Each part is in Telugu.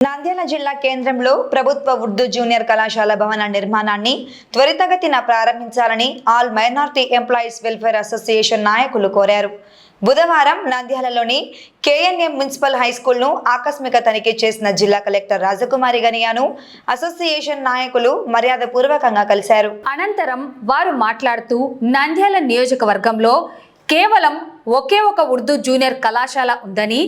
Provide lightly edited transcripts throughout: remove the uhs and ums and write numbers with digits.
నంద్యాల జిల్లా కేంద్రంలో ప్రభుత్వ ఉర్దూ జూనియర్ కళాశాల భవన నిర్మాణాన్ని త్వరితగతిన ప్రారంభించాలని all minority employees welfare association నాయకులు కోరారు. బుధవారం నంద్యాలలోని కేఎన్ఎం మున్సిపల్ హైస్కూల్ను ఆకస్మిక తనిఖీ చేసిన జిల్లా కలెక్టర్ రాజకుమారి గనియాను అసోసియేషన్ నాయకులు మర్యాదపూర్వకంగా కలిశారు. అనంతరం వారు మాట్లాడుతూ నంద్యాల నియోజకవర్గంలో కేవలం ఒకే ఒక ఉర్దూ జూనియర్ కళాశాల ఉందని,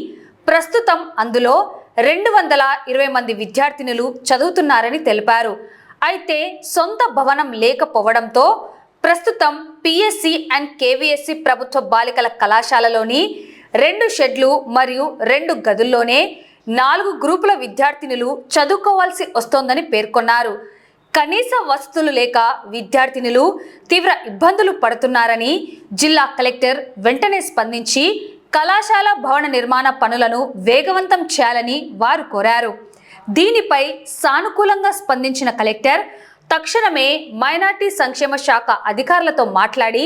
ప్రస్తుతం అందులో 220 మంది విద్యార్థినులు చదువుతున్నారని తెలిపారు. అయితే సొంత భవనం లేకపోవడంతో ప్రస్తుతం పిఎస్సి అండ్ కేవీఎస్సి ప్రభుత్వ బాలికల కళాశాలలోని 2 షెడ్లు మరియు 2 గదుల్లోనే 4 గ్రూపుల విద్యార్థినులు చదువుకోవాల్సి వస్తోందని పేర్కొన్నారు. కనీస వసతులు లేక విద్యార్థినులు తీవ్ర ఇబ్బందులు పడుతున్నారని జిల్లా కలెక్టర్ వెంటనే స్పందించి కళాశాల భవన నిర్మాణ పనులను వేగవంతం చేయాలని వారు కోరారు. దీనిపై సానుకూలంగా స్పందించిన కలెక్టర్ తక్షణమే మైనార్టీ సంక్షేమ శాఖ అధికారులతో మాట్లాడి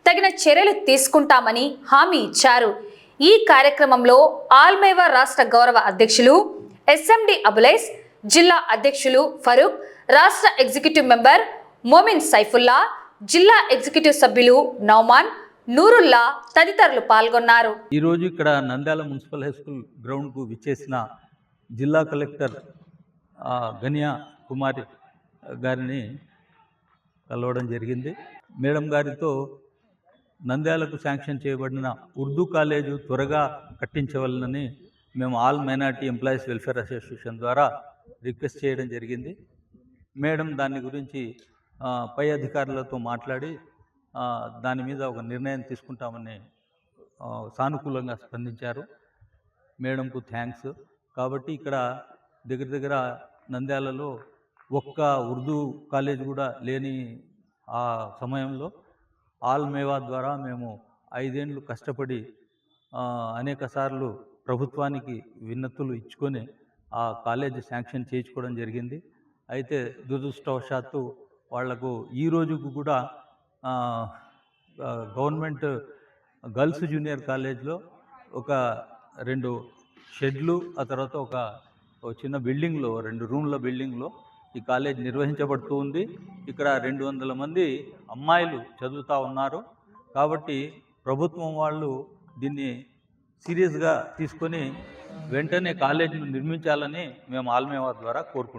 తగిన చర్యలు తీసుకుంటామని హామీ ఇచ్చారు. ఈ కార్యక్రమంలో ఆల్మేవా రాష్ట్ర గౌరవ అధ్యక్షులు ఎస్ఎండి అబులైస్, జిల్లా అధ్యక్షులు ఫరూక్, రాష్ట్ర ఎగ్జిక్యూటివ్ మెంబర్ మోమిన్ సైఫుల్లా, జిల్లా ఎగ్జిక్యూటివ్ సభ్యులు నౌమాన్, నూరుల్లా తదితరులు పాల్గొన్నారు. ఈరోజు ఇక్కడ నంద్యాల మున్సిపల్ హై స్కూల్ గ్రౌండ్కు విచ్చేసిన జిల్లా కలెక్టర్ గనియా కుమారి గారిని కలవడం జరిగింది. మేడం గారితో నంద్యాలకు శాంక్షన్ చేయబడిన ఉర్దూ కాలేజు త్వరగా కట్టించవలనని మేము all minority employees welfare association ద్వారా రిక్వెస్ట్ చేయడం జరిగింది. మేడం దాని గురించి పై అధికారులతో మాట్లాడి దాని మీద ఒక నిర్ణయం తీసుకుంటామని సానుకూలంగా స్పందించారు. మేడంకు థ్యాంక్స్. కాబట్టి ఇక్కడ దగ్గర నంద్యాలలో ఒక్క ఉర్దూ కాలేజ్ కూడా లేని ఆ సమయంలో ఆల్ మేవా ద్వారా మేము 5 ఏళ్ళు కష్టపడి అనేక సార్లు ప్రభుత్వానికి విన్నతులు ఇచ్చుకొని ఆ కాలేజ్ శాంక్షన్ చేయించుకోవడం జరిగింది. అయితే దురదృష్టవశాత్తు వాళ్లకు ఈ రోజుకు కూడా గవర్నమెంట్ గర్ల్స్ జూనియర్ కాలేజ్లో ఒక 2 షెడ్లు, ఆ తర్వాత ఒక చిన్న బిల్డింగ్లో 2 రూమ్ల బిల్డింగ్లో ఈ కాలేజ్ నిర్వహించబడుతూ ఉంది. ఇక్కడ 200 మంది అమ్మాయిలు చదువుతూ ఉన్నారు. కాబట్టి ప్రభుత్వం వాళ్ళు దీన్ని సీరియస్గా తీసుకొని వెంటనే కాలేజీను నిర్మించాలని మేము ఆల్మేవా ద్వారా కోరుకుంటున్నాం.